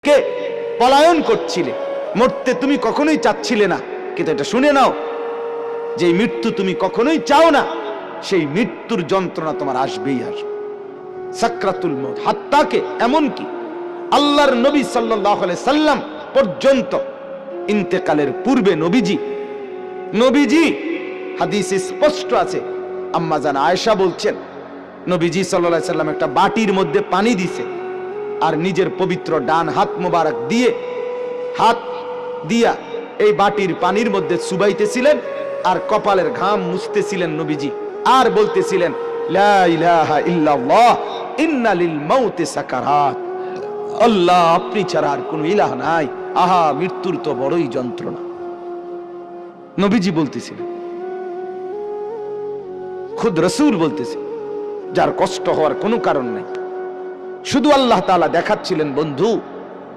থেকে পলায়ন করছিলে, মরতে তুমি কখনোই চাচ্ছিলে না, কিন্তু এটা শুনে নাও, যে মৃত্যু তুমি কখনোই চাও না, সেই মৃত্যুর যন্ত্রণা তোমার আসবেই আসবে। সাকরাতুল মউত, হাত্তাকে এমনকি আল্লাহর নবী সাল্লাল্লাহু আলাইহি সাল্লাম পর্যন্ত ইন্তেকালের পূর্বে নবীজি হাদিসে স্পষ্ট আছে, আম্মা জান আয়েশা বলছেন, নবীজি সাল্লাল্লাহু আলাইহি সাল্লাম একটা বাটির মধ্যে পানি দিছে, আর নিজের পবিত্র ডান হাত মোবারক দিয়ে হাত দিয়া এই বাটির পানির মধ্যে চুবাইতেছিলেন, আর কপালের ঘাম মুছতেছিলেন নবীজি, আর বলতেছিলেন লা ইলাহা ইল্লাল্লাহ ইন্না লিল মাউতি সাকারাত, আল্লাহ আপনি ছাড়া আর কোনো ইলাহ নাই, আহা মৃত্যুর তো বড়ই যন্ত্রণা। নবীজি বলতেছিলেন, খুদ রাসূল বলতেছে, যার কষ্ট হওয়ার কোনো কারণ নাই, শুধু আল্লাহ তাআলা দেখাচ্ছিলেন বন্ধু